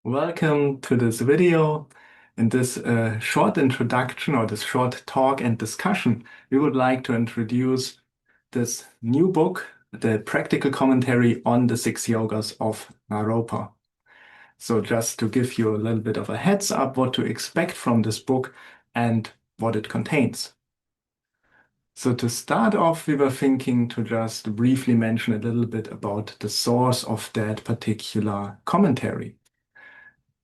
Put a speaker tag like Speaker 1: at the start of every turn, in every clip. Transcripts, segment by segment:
Speaker 1: Welcome to this video. In this short introduction or this short talk and discussion, we would like to introduce this new book, the practical commentary on the Six Yogas of Naropa. So just to give you a little bit of a heads up what to expect from this book and what it contains. So to start off, we were thinking to just briefly mention a little bit about the source of that particular commentary.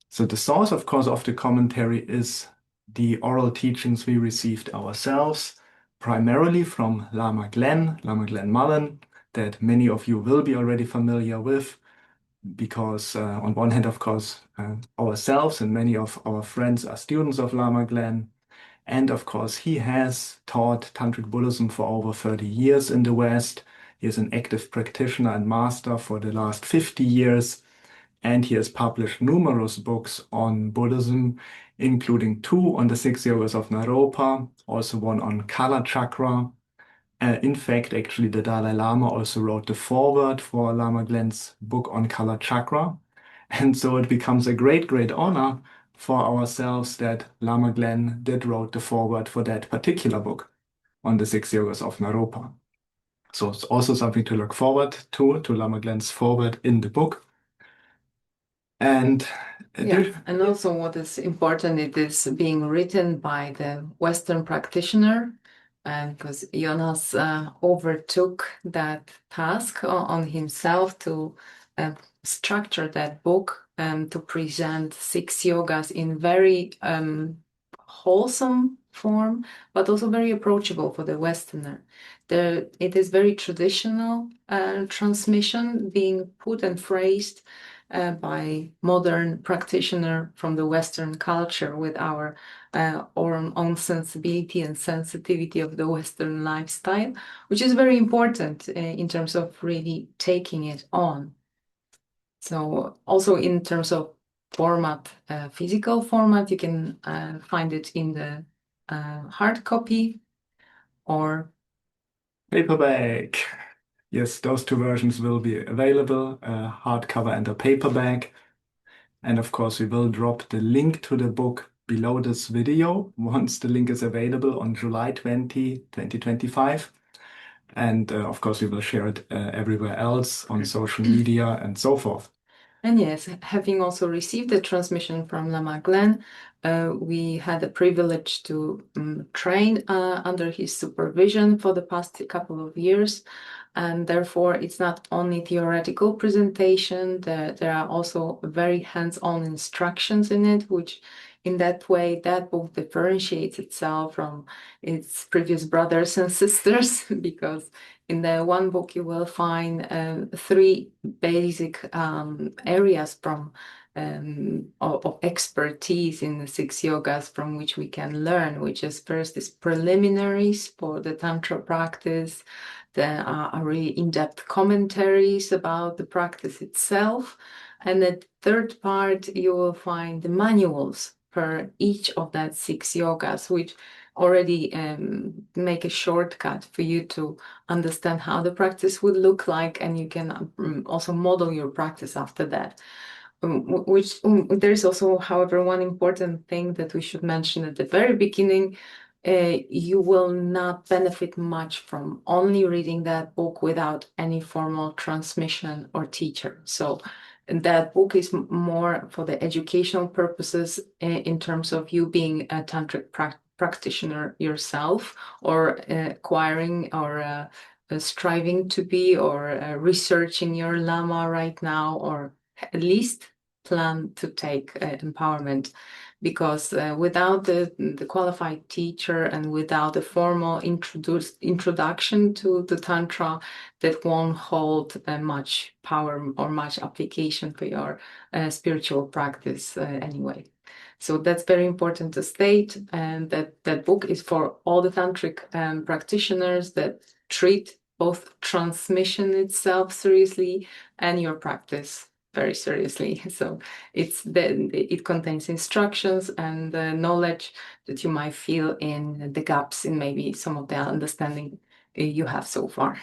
Speaker 1: So the source, of course, of the commentary is the oral teachings we received ourselves, primarily from Lama Glen Mullen, that many of you will be already familiar with, because on one hand, of course, ourselves and many of our friends are students of Lama Glen. And of course, he has taught Tantric Buddhism for over 30 years in the West. He is an active practitioner and master for the last 50 years. And he has published numerous books on Buddhism, including 2 on the Six Yogas of Naropa, also one on Kala Chakra. In fact, actually, the Dalai Lama also wrote the foreword for Lama Glen's book on Kala Chakra. And so it becomes a great, great honor for ourselves that Lama Glen did wrote the foreword for that particular book on the Six Yogas of Naropa. So it's also something to look forward to Lama Glen's foreword in the book. And
Speaker 2: and also what is important, it is being written by the Western practitioner, because Jonas overtook that task on himself to structure that book and to present 6 yogas in very wholesome form, but also very approachable for the Westerner. It is very traditional transmission being put and phrased by modern practitioner from the Western culture with our own sensibility and sensitivity of the Western lifestyle, which is very important in terms of really taking it on. So also in terms of format, physical format, you can find it in the hard copy or
Speaker 1: paperback. Yes, those 2 versions will be available, hardcover and a paperback. And of course, we will drop the link to the book below this video once the link is available on July 20, 2025. And of course, we will share it everywhere else on social media and so forth.
Speaker 2: And yes, having also received the transmission from Lama Glen, we had the privilege to train under his supervision for the past couple of years. And therefore, it's not only theoretical presentation, there are also very hands-on instructions in it, which in that way, that book differentiates itself from its previous brothers and sisters, because in the one book you will find 3 basic areas from of expertise in the 6 yogas from which we can learn, which is first is preliminaries for the Tantra practice. There are really in-depth commentaries about the practice itself. And the third part, you will find the manuals for each of that 6 yogas, which already make a shortcut for you to understand how the practice would look like, and you can also model your practice after that. There's also, however, one important thing that we should mention at the very beginning. You will not benefit much from only reading that book without any formal transmission or teacher. So that book is more for the educational purposes in terms of you being a tantric practitioner yourself, or acquiring or striving to be, or researching your Lama right now, or at least plan to take empowerment. Because without the qualified teacher and without the formal introduction to the Tantra, that won't hold much power or much application for your spiritual practice anyway. So that's very important to state, and that book is for all the tantric practitioners that treat both transmission itself seriously and your practice very seriously. So it contains instructions and knowledge that you might feel in the gaps in maybe some of the understanding you have so far.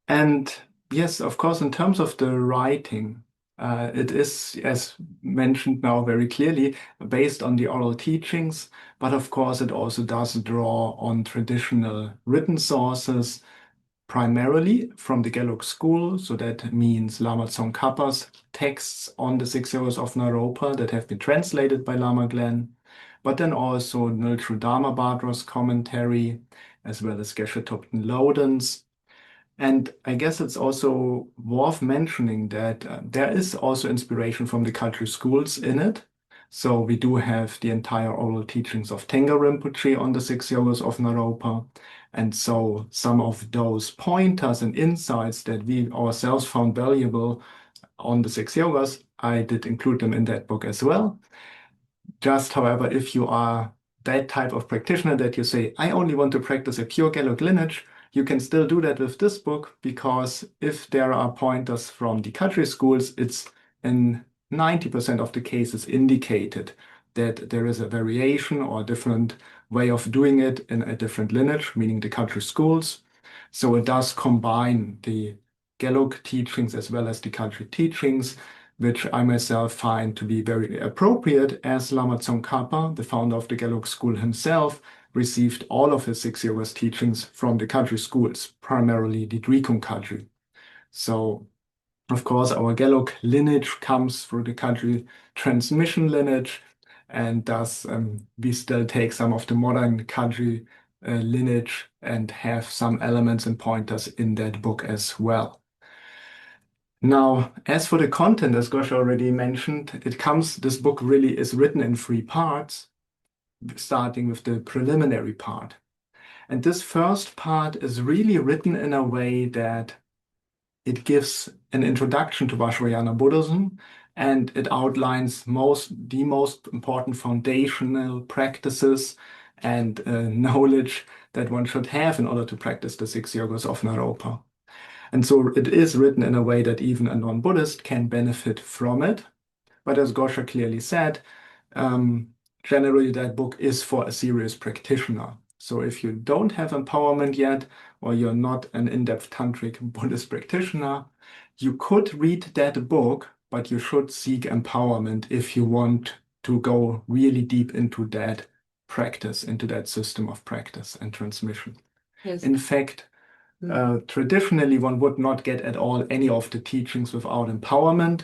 Speaker 1: And Yes, of course, in terms of the writing, it is, as mentioned now very clearly, based on the oral teachings, but of course, it also does draw on traditional written sources, primarily from the Gelug school. So that means Lama Tsongkhapa's texts on the Six Yogas of Naropa that have been translated by Lama Glen, but then also Niltru Dharmabhadra's commentary, as well as Geshe Thupten Loden's. And I guess it's also worth mentioning that there is also inspiration from the cultural schools in it. So we do have the entire oral teachings of Tenga Rinpoche on the Six Yogas of Naropa. And so some of those pointers and insights that we ourselves found valuable on the Six Yogas, I did include them in that book as well. Just, however, if you are that type of practitioner that you say, I only want to practice a pure Gelug lineage, you can still do that with this book, because if there are pointers from the Khatri schools, it's in 90% of the cases indicated that there is a variation or a different way of doing it in a different lineage, meaning the Khatri schools. So it does combine the Gelug teachings as well as the Khatri teachings, which I myself find to be very appropriate, as Lama Tsongkhapa, the founder of the Gelug school himself, received all of his Six Yogas teachings from the Khatri schools, primarily the Drikung Khatri. So, of course, our Gelug lineage comes through the Khatri transmission lineage, and thus we still take some of the modern Khatri lineage and have some elements and pointers in that book as well. Now, as for the content, as Gosia already mentioned, this book really is written in three parts, starting with the preliminary part. And this first part is really written in a way that it gives an introduction to Vajrayana Buddhism, and it outlines the most important foundational practices and knowledge that one should have in order to practice the Six Yogas of Naropa. And so it is written in a way that even a non-Buddhist can benefit from it. But as Gosia clearly said, um, generally that book is for a serious practitioner. So if you don't have empowerment yet, or you're not an in-depth tantric Buddhist practitioner, you could read that book, but you should seek empowerment if you want to go really deep into that practice, into that system of practice and transmission.
Speaker 2: Yes.
Speaker 1: In fact, traditionally, one would not get at all any of the teachings without empowerment.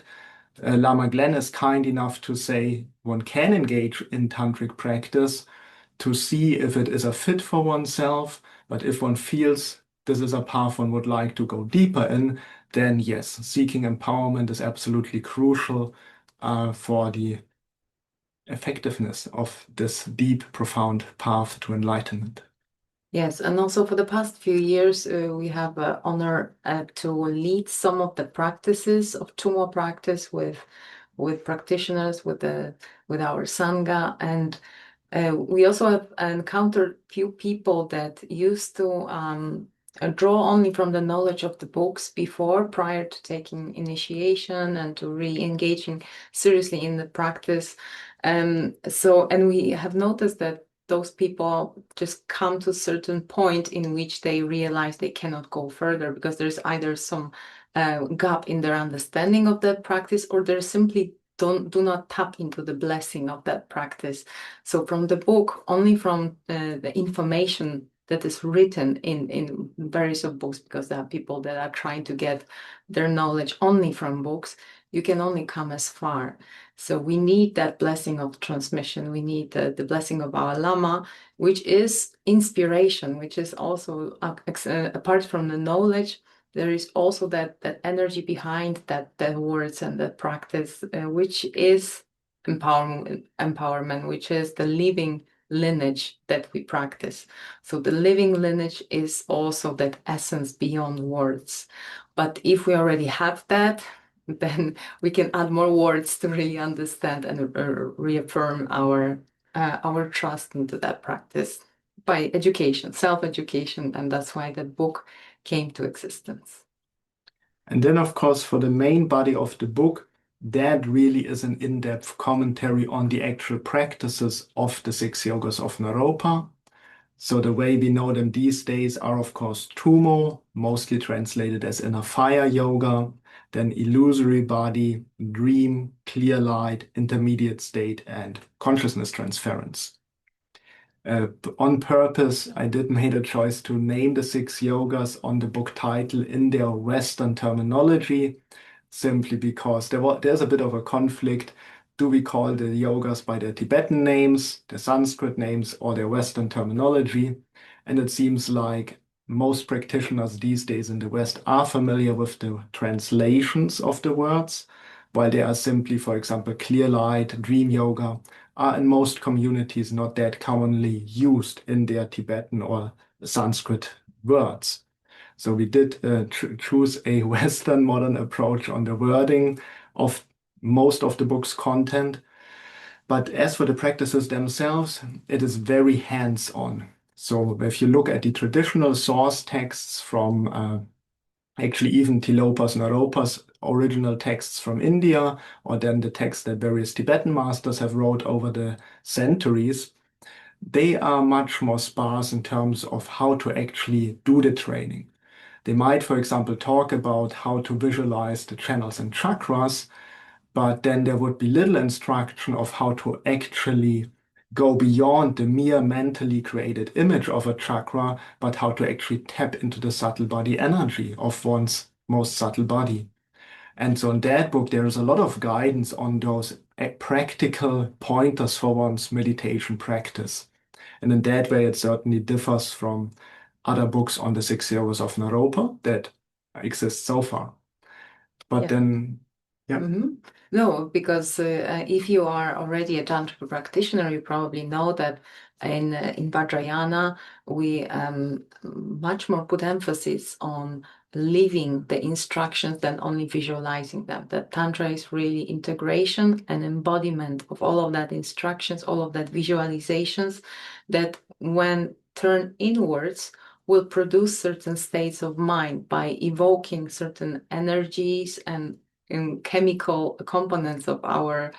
Speaker 1: Lama Glen is kind enough to say one can engage in tantric practice to see if it is a fit for oneself, but if one feels this is a path one would like to go deeper in, then yes, seeking empowerment is absolutely crucial for the effectiveness of this deep, profound path to enlightenment.
Speaker 2: Yes, and also for the past few years, we have honor to lead some of the practices of Tummo practice with practitioners, with our sangha, and we also have encountered few people that used to draw only from the knowledge of the books before, prior to taking initiation and to re-engaging seriously in the practice. And we have noticed that those people just come to a certain point in which they realize they cannot go further because there's either some gap in their understanding of that practice, or they simply do not tap into the blessing of that practice. So from the book, only from the information that is written in various of books, because there are people that are trying to get their knowledge only from books, you can only come as far. So we need that blessing of transmission. We need the blessing of our Lama, which is inspiration, which is also apart from the knowledge, there is also that energy behind the words and the practice, which is empowerment, which is the living lineage that we practice. So the living lineage is also that essence beyond words. But if we already have that, then we can add more words to really understand and reaffirm our trust into that practice by education, self-education, and that's why the book came to existence.
Speaker 1: And then, of course, for the main body of the book, that really is an in-depth commentary on the actual practices of the Six Yogas of Naropa. So the way we know them these days are, of course, Tumo, mostly translated as inner fire yoga, then illusory body, dream, clear light, intermediate state, and consciousness transference. On purpose, I did made a choice to name the six yogas on the book title in their Western terminology, simply because there's a bit of a conflict. Do we call the yogas by their Tibetan names, their Sanskrit names, or their Western terminology? And it seems like most practitioners these days in the West are familiar with the translations of the words, while they are simply, for example, clear light, dream yoga, are in most communities not that commonly used in their Tibetan or Sanskrit words. So we did choose a Western modern approach on the wording of most of the book's content. But as for the practices themselves, it is very hands-on. So if you look at the traditional source texts from actually even Tilopas Naropa's original texts from India, or then the texts that various Tibetan masters have wrote over the centuries, they are much more sparse in terms of how to actually do the training. They might, for example, talk about how to visualize the channels and chakras, but then there would be little instruction of how to actually go beyond the mere mentally created image of a chakra, but how to actually tap into the subtle body energy of one's most subtle body. And so in that book, there is a lot of guidance on those practical pointers for one's meditation practice. And in that way, it certainly differs from other books on the Six Yogas of Naropa that exist so far. But
Speaker 2: Yeah.
Speaker 1: then, yeah.
Speaker 2: No, because if you are already a tantra practitioner, you probably know that in Vajrayana we much more put emphasis on living the instructions than only visualizing them. That tantra is really integration and embodiment of all of that instructions, all of that visualizations that when turned inwards will produce certain states of mind by evoking certain energies and chemical components of our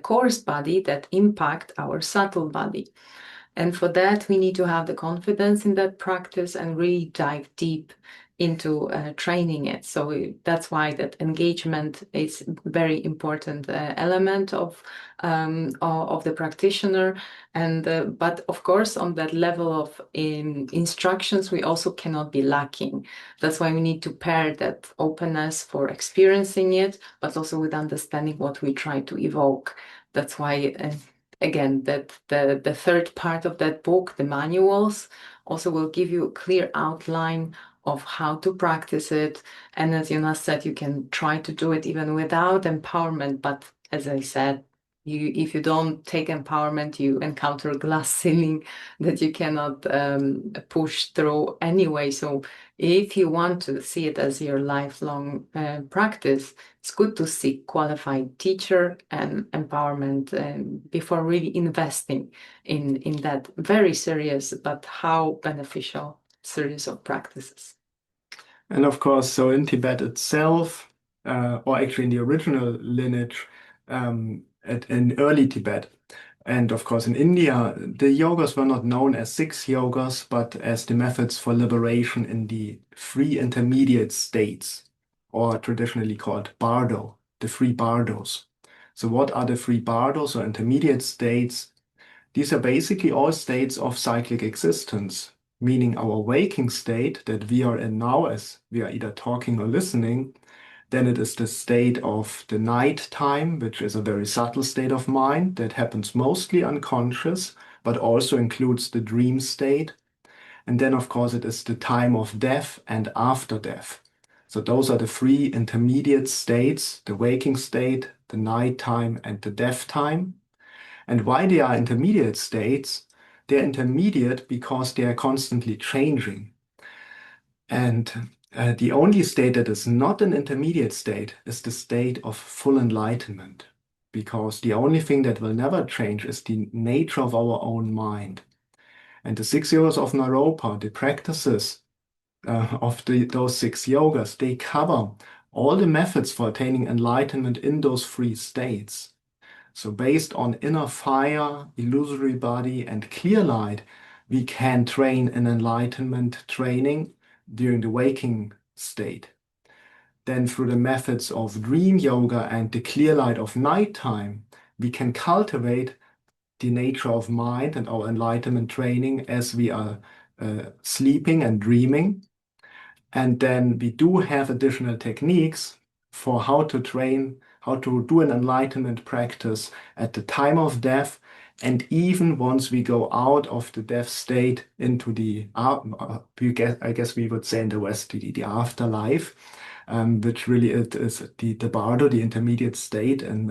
Speaker 2: coarse body that impact our subtle body. And for that, we need to have the confidence in that practice and really dive deep into training it. So that's why that engagement is a very important element of the practitioner. And but of course, on that level of instructions, we also cannot be lacking. That's why we need to pair that openness for experiencing it, but also with understanding what we try to evoke. That's why. Again, that the third part of that book, the manuals, also will give you a clear outline of how to practice it. And as Jonas said, you can try to do it even without empowerment. But as I said, if you don't take empowerment, you encounter a glass ceiling that you cannot push through anyway. So if you want to see it as your lifelong practice, it's good to seek qualified teacher and empowerment before really investing in that very serious but how beneficial series of practices.
Speaker 1: And of course, so in Tibet itself, or actually in the original lineage, in early Tibet, and of course in India, the yogas were not known as six yogas, but as the methods for liberation in the three intermediate states, or traditionally called bardo, the three bardos. So what are the three bardos or intermediate states? These are basically all states of cyclic existence, meaning our waking state that we are in now as we are either talking or listening. Then it is the state of the night time, which is a very subtle state of mind that happens mostly unconscious, but also includes the dream state. And then, of course, it is the time of death and after death. So those are the three intermediate states, the waking state, the night time, and the death time. And why they are intermediate states? They're intermediate because they are constantly changing. And the only state that is not an intermediate state is the state of full enlightenment, because the only thing that will never change is the nature of our own mind. And the Six Yogas of Naropa, the practices of those six yogas, they cover all the methods for attaining enlightenment in those three states. So based on inner fire, illusory body, and clear light, we can train an enlightenment training during the waking state. Then through the methods of dream yoga and the clear light of nighttime, we can cultivate the nature of mind and our enlightenment training as we are sleeping and dreaming. And then we do have additional techniques for how to train, how to do an enlightenment practice at the time of death. And even once we go out of the death state into I guess we would say in the West, the afterlife, which really it is the bardo, the intermediate state in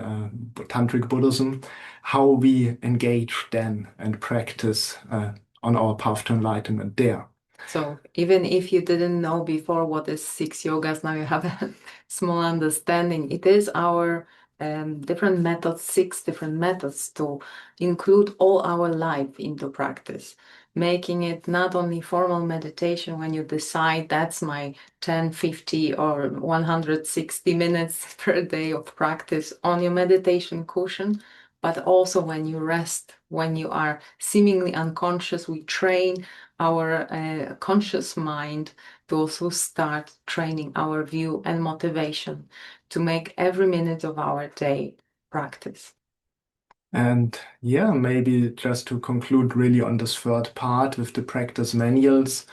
Speaker 1: Tantric Buddhism, how we engage then and practice on our path to enlightenment there.
Speaker 2: So even if you didn't know before what is Six Yogas, now you have a small understanding. It is our different methods, 6 different methods to include all our life into practice, making it not only formal meditation when you decide that's my 10, 50 or 160 minutes per day of practice on your meditation cushion, but also when you rest, when you are seemingly unconscious, we train our conscious mind to also start training our view and motivation to make every minute of our day practice.
Speaker 1: And yeah, maybe just to conclude really on this third part with the practice manuals,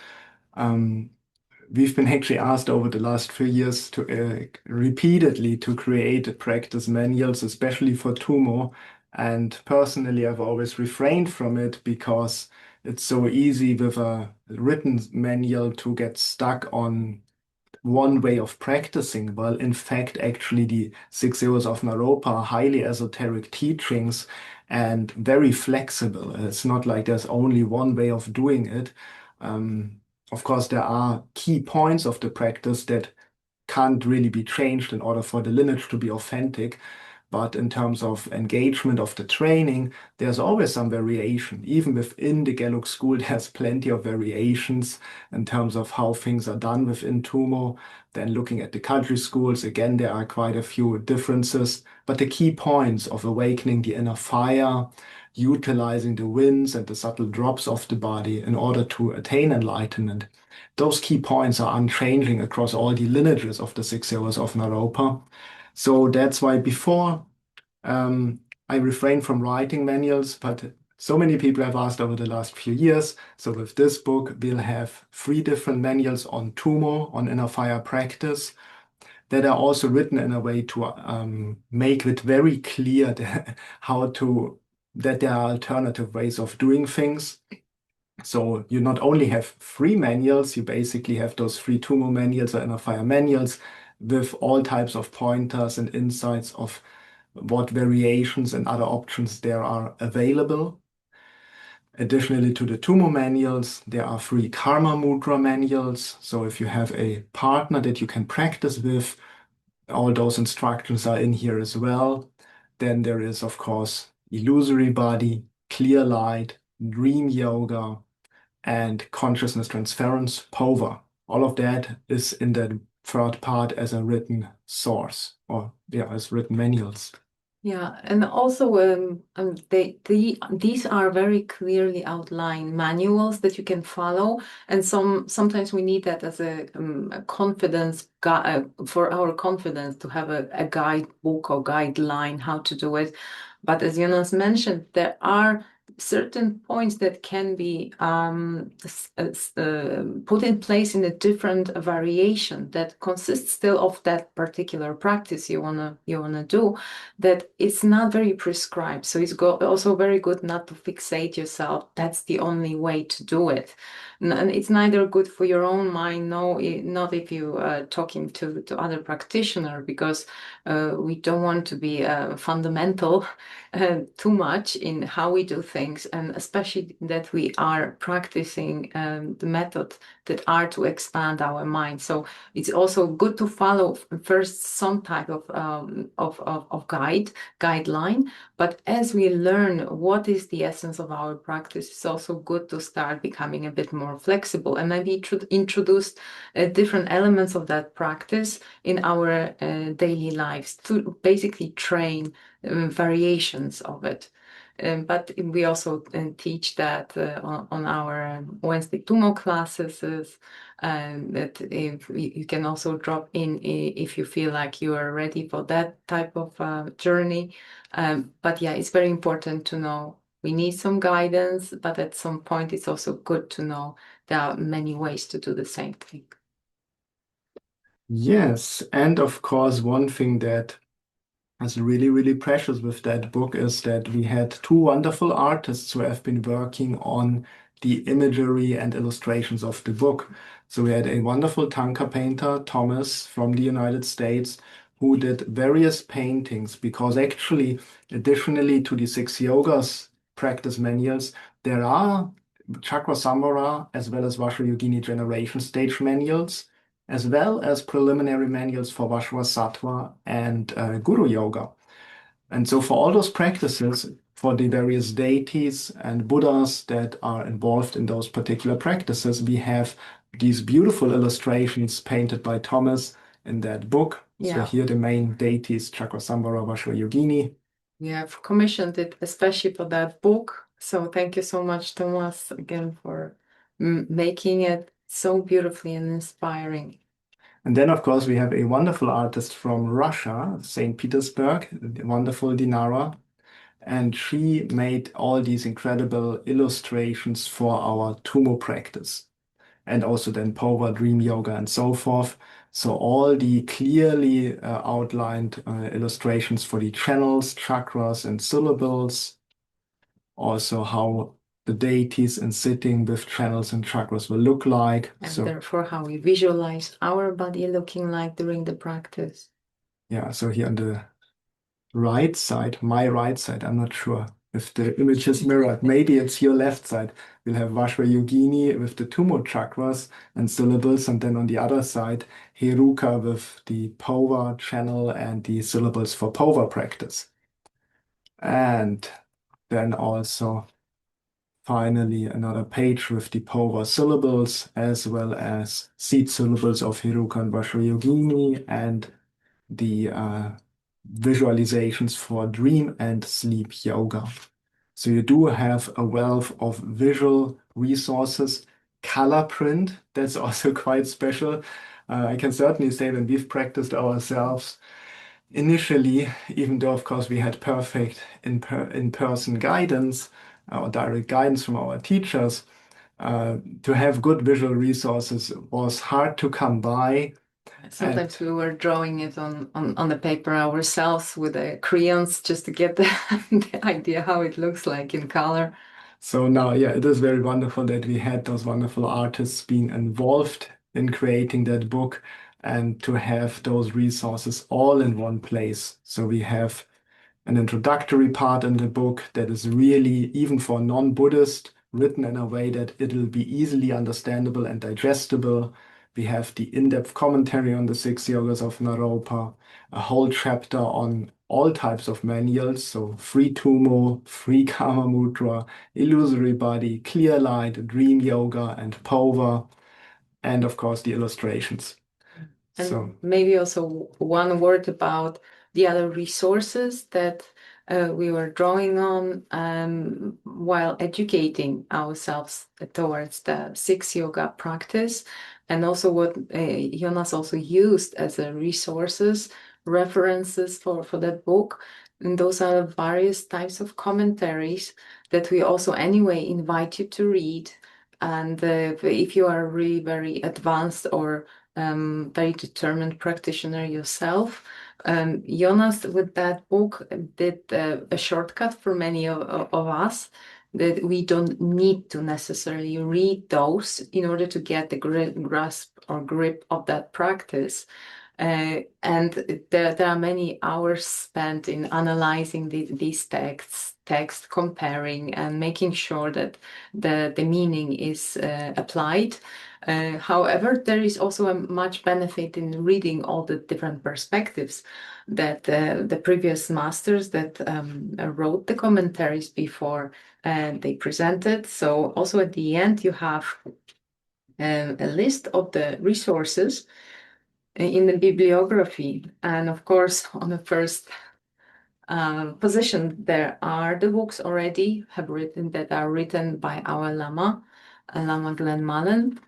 Speaker 1: we've been actually asked over the last few years to repeatedly to create practice manuals, especially for Tumo. And personally, I've always refrained from it because it's so easy with a written manual to get stuck on one way of practicing. Well, in fact, actually, the Six Yogas of Naropa are highly esoteric teachings and very flexible. It's not like there's only one way of doing it. Of course, there are key points of the practice that can't really be changed in order for the lineage to be authentic. But in terms of engagement of the training, there's always some variation. Even within the Gelug school, there's plenty of variations in terms of how things are done within Tumo. Then looking at the country schools, again, there are quite a few differences. But the key points of awakening the inner fire, utilizing the winds and the subtle drops of the body in order to attain enlightenment, those key points are unchanging across all the lineages of the Six Yogas of Naropa. So that's why before I refrain from writing manuals, but so many people have asked over the last few years. So with this book, we'll have 3 different manuals on Tumo, on inner fire practice, that are also written in a way to make it very clear that there are alternative ways of doing things. So you not only have 3 manuals, you basically have those 3 Tumo manuals or inner fire manuals with all types of pointers and insights of what variations and other options there are available. Additionally to the Tumo manuals, there are 3 Karma Mudra manuals. So if you have a partner that you can practice with, all those instructions are in here as well. Then there is, of course, Illusory Body, Clear Light, Dream Yoga, and Consciousness Transference, POVA. All of that is in the third part as a written source, or as written manuals.
Speaker 2: Yeah, and also these are very clearly outlined manuals that you can follow, and sometimes we need that as a confidence for our confidence to have a guidebook or guideline how to do it. But as Jonas mentioned, there are certain points that can be put in place in a different variation that consists still of that particular practice you wanna do, that it's not very prescribed. So it's also very good not to fixate yourself. That's the only way to do it. And it's neither good for your own mind, not if you are talking to other practitioner, because we don't want to be fundamental too much in how we do things, and especially that we are practicing the method that are to expand our mind. So it's also good to follow first some type of guideline, but as we learn what is the essence of our practice, it's also good to start becoming a bit more flexible and maybe introduce different elements of that practice in our daily lives to basically train variations of it. But we also teach that on our Wednesday Tumo classes, that if you can also drop in if you feel like you are ready for that type of journey. But yeah, it's very important to know we need some guidance, but at some point it's also good to know there are many ways to do the same thing.
Speaker 1: Yes, and of course, one thing that is really, really precious with that book is that we had two wonderful artists who have been working on the imagery and illustrations of the book. So we had a wonderful Tanka painter, Thomas, from the United States, who did various paintings because actually, additionally to the Six Yogas practice manuals, there are Chakra Samvara as well as Vasha Yogini generation stage manuals, as well as preliminary manuals for Vajrasattva and Guru Yoga. And so for all those practices, for the various deities and Buddhas that are involved in those particular practices, we have these beautiful illustrations painted by Thomas in that book. So
Speaker 2: Yeah.
Speaker 1: here the main deities, Chakrasamvara, Vajrayogini.
Speaker 2: We have commissioned it especially for that book. So thank you so much, Thomas, again for making it so beautifully and inspiring.
Speaker 1: And then, of course, we have a wonderful artist from Russia, St. Petersburg, the wonderful Dinara. And she made all these incredible illustrations for our Tumo practice. And also then Pova, Dream Yoga, and so forth. So all the clearly outlined illustrations for the channels, chakras, and syllables. Also how the deities in sitting with channels and chakras will look like.
Speaker 2: And
Speaker 1: so
Speaker 2: therefore how we visualize our body looking like during the practice.
Speaker 1: yeah, so here on the right side, my right side, I'm not sure if the image is mirrored. Maybe it's your left side. We'll have Vajra Yogini with the Tumo chakras and syllables, and then on the other side, Heruka with the Pova channel and the syllables for Pova practice. And then also finally another page with the Pova syllables as well as seed syllables of Heruka and Vajra Yogini and the visualizations for dream and sleep yoga. So you do have a wealth of visual resources, color print, that's also quite special. I can certainly say when we've practiced ourselves initially, even though of course we had perfect in-person guidance or direct guidance from our teachers, to have good visual resources was hard to come by.
Speaker 2: Sometimes we were drawing it on the paper ourselves with the crayons just to get the idea how it looks like in color.
Speaker 1: So now, yeah, it is very wonderful that we had those wonderful artists being involved in creating that book and to have those resources all in one place. So we have an introductory part in the book that is really, even for non-Buddhist, written in a way that it will be easily understandable and digestible. We have the in-depth commentary on the Six Yogas of Naropa, a whole chapter on all types of manuals, so free Tumo, free Kama Mudra, illusory body, clear light, dream yoga, and Pova, and of course the illustrations.
Speaker 2: And
Speaker 1: So
Speaker 2: maybe also one word about the other resources that we were drawing on while educating ourselves towards the Six Yoga practice, and also what Jonas also used as a resources, references for that book. And those are various types of commentaries that we also anyway invite you to read. And if you are really very advanced or very determined practitioner yourself, Jonas with that book did a shortcut for many of us, that we don't need to necessarily read those in order to get the grasp or grip of that practice. And there are many hours spent in analyzing these text comparing and making sure that the meaning is applied. However, there is also a much benefit in reading all the different perspectives that the previous masters that wrote the commentaries before they presented. So also at the end, you have a list of the resources in the bibliography. And of course, on the first position. There are the books already that are written by our Lama, Lama Glenn Mullen.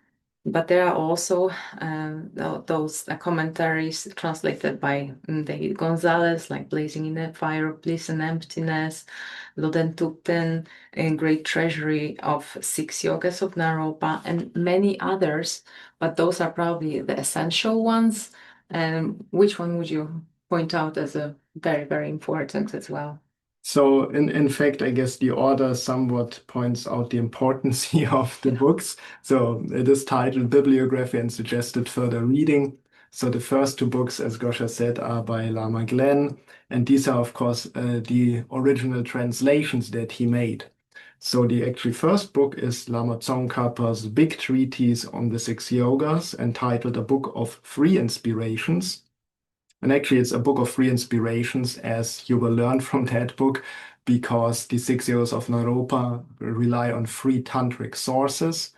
Speaker 2: But there are also those commentaries translated by David Gonzalez, like Blazing in the Fire of Bliss and Emptiness, Loden Thupten, and Great Treasury of Six Yogas of Naropa, and many others. But those are probably the essential ones. And which one would you point out as a very, very important as well?
Speaker 1: So in fact, I guess the order somewhat points out the importance of the books. So it is titled Bibliography and Suggested Further Reading. So the first two books, as Gosia said, are by Lama Glenn. And these are, of course, the original translations that he made. So the actually first book is Lama Tsongkhapa's big treatise on the Six Yogas, entitled A Book of Free Inspirations. And actually, it's a book of free inspirations, as you will learn from that book, because the Six Yogas of Naropa rely on free tantric sources.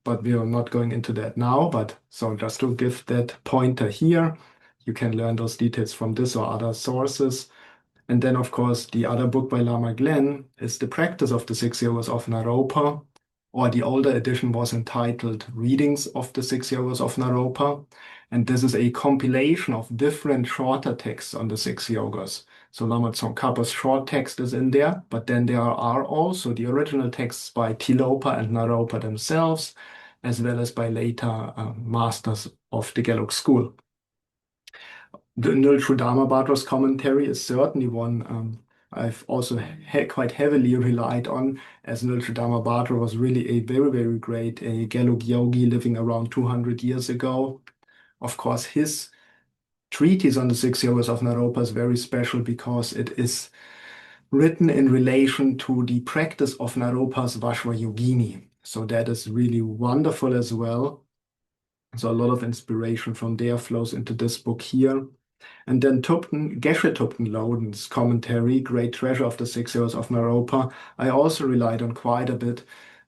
Speaker 1: But we are not going into that now. But so just to give that pointer here, you can learn those details from this or other sources. And then, of course, the other book by Lama Glenn is The Practice of the Six Yogas of Naropa, or the older edition was entitled Readings of the Six Yogas of Naropa. And this is a compilation of different shorter texts on the Six Yogas. So Lama Tsongkhapa's short text is in there, but then there are also the original texts by Tilopa and Naropa themselves, as well as by later masters of the Gelug school. The Nilshu Dharmabhadra's commentary is certainly one I've also quite heavily relied on, as Nilshu Dharmabhadra was really a very, very great Gelug yogi living around 200 years ago. Of course, his treatise on the Six Yogas of Naropa is very special because it is written in relation to the practice of Naropa's Vashva Yogini. So that is really wonderful as well. So a lot of inspiration from there flows into this book here. And then Geshe Thupten Loden's commentary, Great Treasure of the Six Yogas of Naropa, I also relied on quite a bit,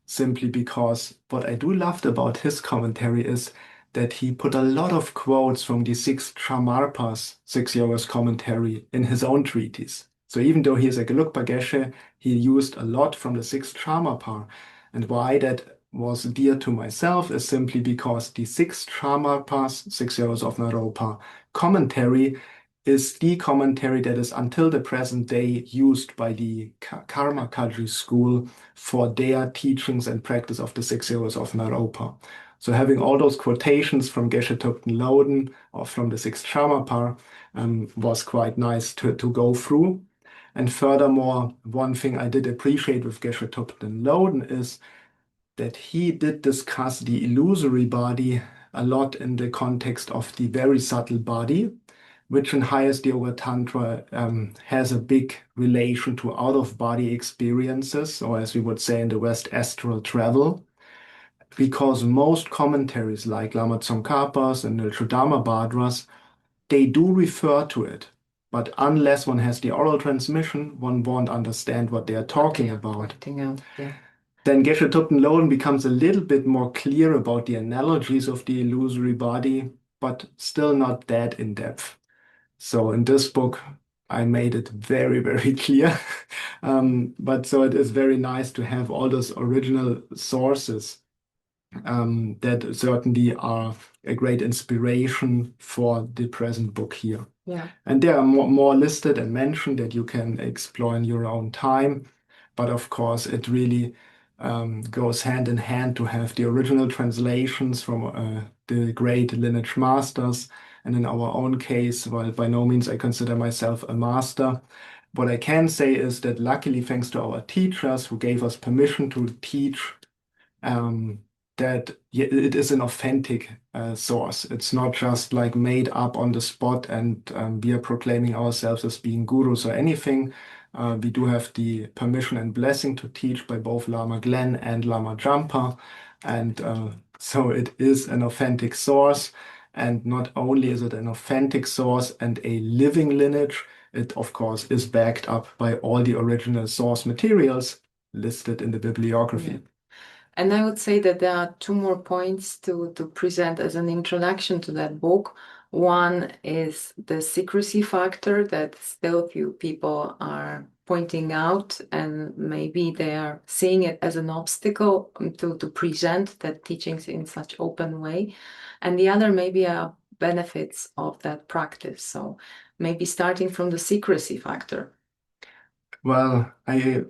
Speaker 1: simply because what I do love about his commentary is that he put a lot of quotes from the six Shamarpa's Six Yogas commentary in his own treatise. So even though he is a Gelugpa Geshe, he used a lot from the six Shamarpa. And why that was dear to myself is simply because the six Shamarpa's Six Yogas of Naropa commentary is the commentary that is until the present day used by the Karma Kaji school for their teachings and practice of the Six Yogas of Naropa. So having all those quotations from Geshe Thupten Loden or from the sixth Shamarpa was quite nice to go through. And furthermore, one thing I did appreciate with Geshe Thupten Loden is that he did discuss the illusory body a lot in the context of the very subtle body, which in highest yoga tantra has a big relation to out-of-body experiences, or as we would say in the West, astral travel. Because most commentaries like Lama Tsongkhapa's and Nilshu Dharmabhadra's, they do refer to it. But unless one has the oral transmission, one won't understand what they are talking about.
Speaker 2: Yeah.
Speaker 1: Then Geshe Thupten Loden becomes a little bit more clear about the analogies of the illusory body, but still not that in depth. So in this book, I made it very, very clear. But so it is very nice to have all those original sources that certainly are a great inspiration for the present book here.
Speaker 2: Yeah.
Speaker 1: And there are more listed and mentioned that you can explore in your own time. But of course, it really goes hand in hand to have the original translations from the great lineage masters. And in our own case, while by no means I consider myself a master, what I can say is that luckily, thanks to our teachers who gave us permission to teach, that it is an authentic source. It's not just like made up on the spot and we are proclaiming ourselves as being gurus or anything. We do have the permission and blessing to teach by both Lama Glenn and Lama Jampa. And so it is an authentic source. And not only is it an authentic source and a living lineage, it of course is backed up by all the original source materials listed in the bibliography.
Speaker 2: Yeah. And I would say that there are two more points to present as an introduction to that book. One is the secrecy factor that still few people are pointing out, and maybe they are seeing it as an obstacle to present that teachings in such open way. And the other maybe are benefits of that practice. So maybe starting from the secrecy factor.
Speaker 1: Well,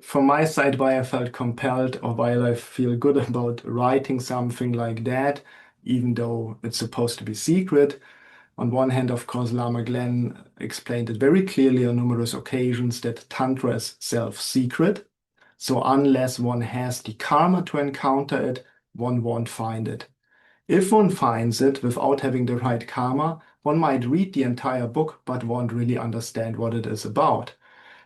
Speaker 1: from my side, why I felt compelled or why I feel good about writing something like that, even though it's supposed to be secret. On one hand, of course, Lama Glenn explained it very clearly on numerous occasions that Tantra is self-secret. So unless one has the karma to encounter it, one won't find it. If one finds it without having the right karma, one might read the entire book but won't really understand what it is about.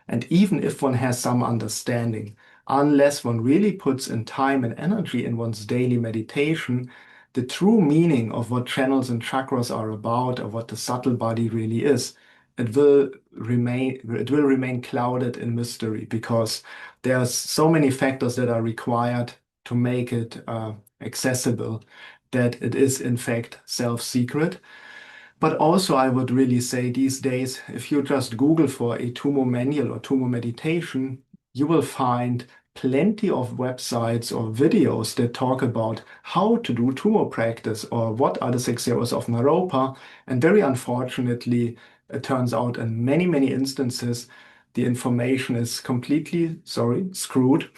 Speaker 1: And even if one has some understanding, unless one really puts in time and energy in one's daily meditation, the true meaning of what channels and chakras are about or what the subtle body really is, it will remain clouded in mystery because there's so many factors that are required to make it accessible that it is in fact self-secret. But also, I would really say these days, if you just Google for a Tumo manual or Tumo meditation, you will find plenty of websites or videos that talk about how to do Tumo practice or what are the 6 Yogas of Naropa. And very unfortunately, it turns out in many, many instances, the information is completely, screwed.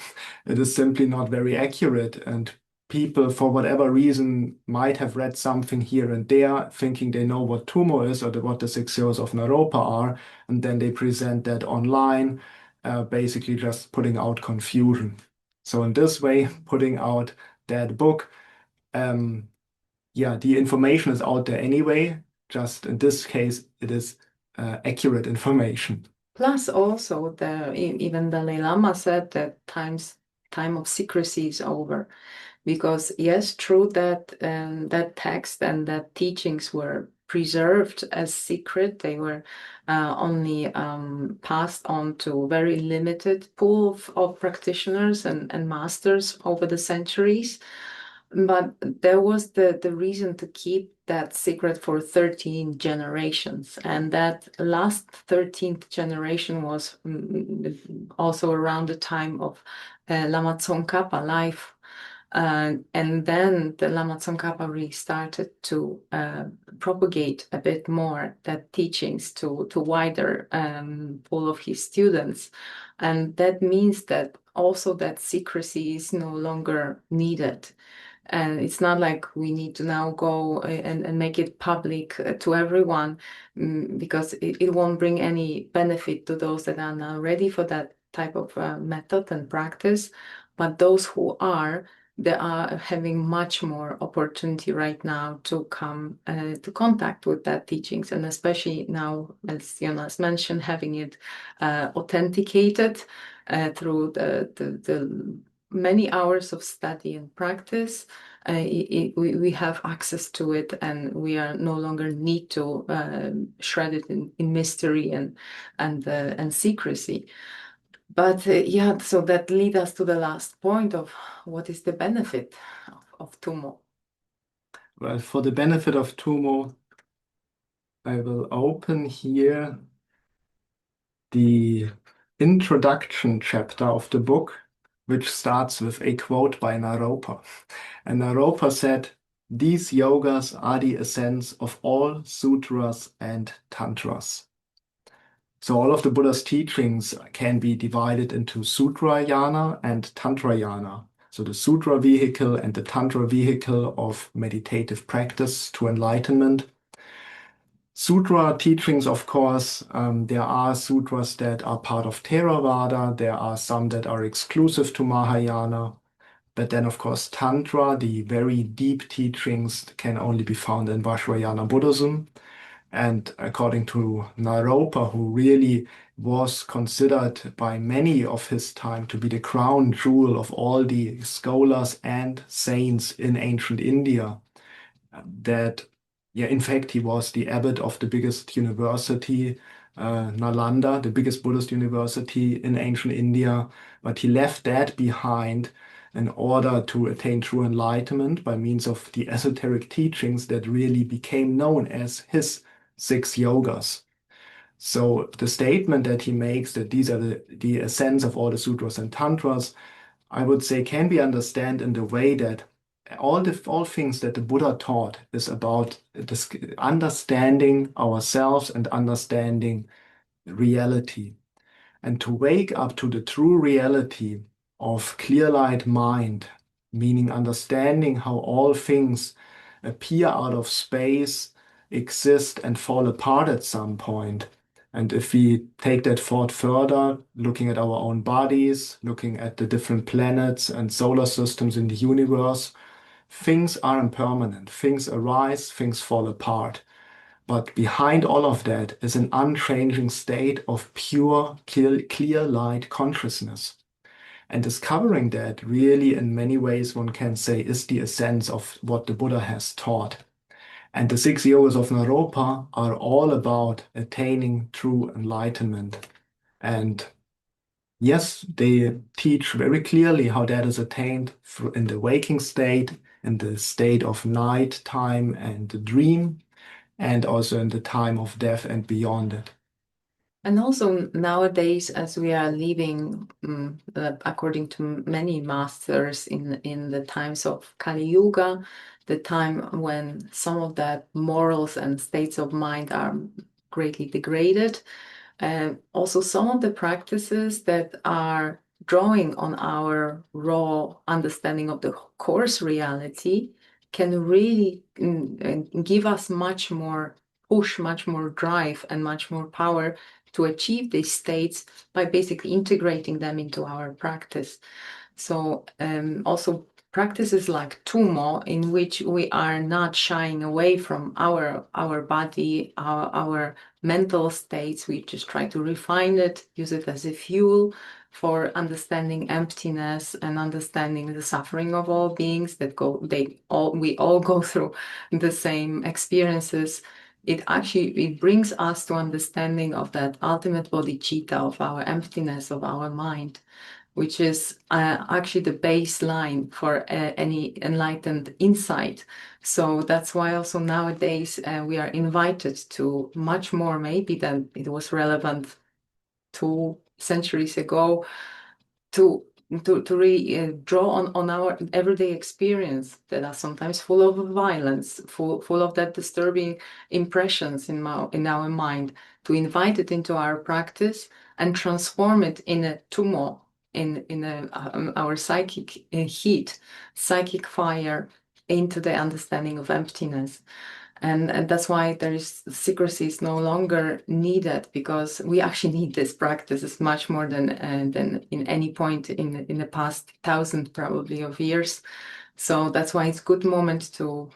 Speaker 1: It is simply not very accurate. And people, for whatever reason, might have read something here and there, thinking they know what Tumo is or what the 6 Yogas of Naropa are, and then they present that online, basically just putting out confusion. So in this way, putting out that book, yeah, the information is out there anyway. Just in this case, it is accurate information.
Speaker 2: Plus, also, even Dalai Lama said that time of secrecy is over, because yes, true that that text and that teachings were preserved as secret. They were only passed on to a very limited pool of practitioners and masters over the centuries. But there was the reason to keep that secret for 13 generations. And that last 13th generation was also around the time of Lama Tsongkhapa life. And then the Lama Tsongkhapa really started to propagate a bit more that teachings to wider pool of his students. And that means that also that secrecy is no longer needed. And it's not like we need to now go and make it public to everyone, because it won't bring any benefit to those that are now ready for that type of method and practice. But those who are, they are having much more opportunity right now to come to contact with that teachings. And especially now, as Jonas mentioned, having it authenticated through the many hours of study and practice. We have access to it, and we are no longer need to shred it in mystery and secrecy. But yeah, so that leads us to the last point of what is the benefit of Tumo.
Speaker 1: Well, for the benefit of Tumo, I will open here the introduction chapter of the book, which starts with a quote by Naropa. And Naropa said, "These yogas are the essence of all sutras and tantras." So all of the Buddha's teachings can be divided into Sutrayana and Tantrayana. So the Sutra vehicle and the Tantra vehicle of meditative practice to enlightenment. Sutra teachings, of course, there are sutras that are part of Theravada, there are some that are exclusive to Mahayana, but then, of course, Tantra, the very deep teachings, can only be found in Vajrayana Buddhism. And according to Naropa, who really was considered by many of his time to be the crown jewel of all the scholars and saints in ancient India, that, yeah, in fact, he was the abbot of the biggest university, Nalanda, the biggest Buddhist university in ancient India, but he left that behind in order to attain true enlightenment by means of the esoteric teachings that really became known as his six yogas. So the statement that he makes that these are the essence of all the sutras and tantras, I would say can be understood in the way that all things that the Buddha taught is about this understanding ourselves and understanding reality. And to wake up to the true reality of clear light mind, meaning understanding how all things appear out of space, exist, and fall apart at some point. And if we take that thought further, looking at our own bodies, looking at the different planets and solar systems in the universe, things are impermanent. Things arise, things fall apart. But behind all of that is an unchanging state of pure, clear light consciousness. And discovering that really, in many ways, one can say, is the essence of what the Buddha has taught. And the Six Yogas of Naropa are all about attaining true enlightenment. And yes, they teach very clearly how that is attained in the waking state, in the state of night time and the dream, and also in the time of death and beyond it.
Speaker 2: And also nowadays, as we are living, according to many masters in the times of Kali Yuga, the time when some of the morals and states of mind are greatly degraded, and also some of the practices that are drawing on our raw understanding of the coarse reality can really give us much more push, much more drive, and much more power to achieve these states by basically integrating them into our practice. So also practices like tumo, in which we are not shying away from our body, our mental states. We just try to refine it, use it as a fuel for understanding emptiness and understanding the suffering of all beings that we all go through the same experiences. It brings us to understanding of that ultimate bodhicitta, of our emptiness, of our mind, which is actually the baseline for any enlightened insight. So that's why also nowadays we are invited to much more maybe than it was relevant 2 centuries ago to really draw on our everyday experience that are sometimes full of violence, full of that disturbing impressions in our mind, to invite it into our practice and transform it in a tumo, our psychic heat, psychic fire, into the understanding of emptiness. And that's why secrecy is no longer needed, because we actually need this practice much more than in any point in the past 1,000 probably of years. So that's why it's a good moment to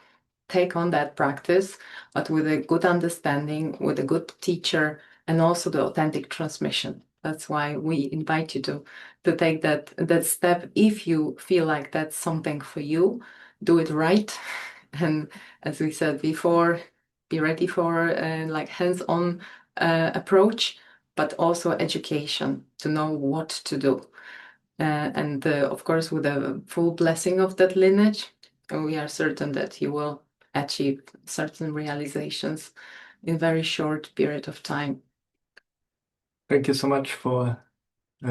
Speaker 2: take on that practice, but with a good understanding, with a good teacher, and also the authentic transmission. That's why we invite you to take that step. If you feel like that's something for you, do it right. And as we said before, be ready for like hands-on approach, but also education to know what to do. And of course, with the full blessing of that lineage, we are certain that you will achieve certain realizations in a very short period of time.
Speaker 1: Thank you so much for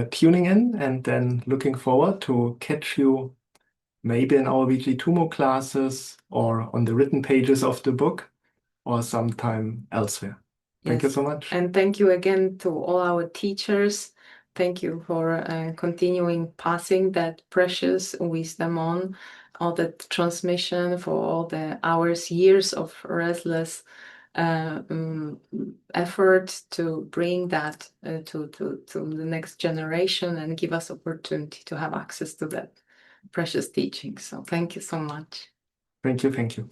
Speaker 1: tuning in, and then looking forward to catch you maybe in our weekly Tumo classes or on the written pages of the book or sometime elsewhere. Thank you
Speaker 2: Yes.
Speaker 1: so much.
Speaker 2: And thank you again to all our teachers. Thank you for continuing passing that precious wisdom on, all that transmission, for all the hours, years of restless effort to bring that to the next generation and give us opportunity to have access to that precious teaching. So thank you so much.
Speaker 1: Thank you. Thank you.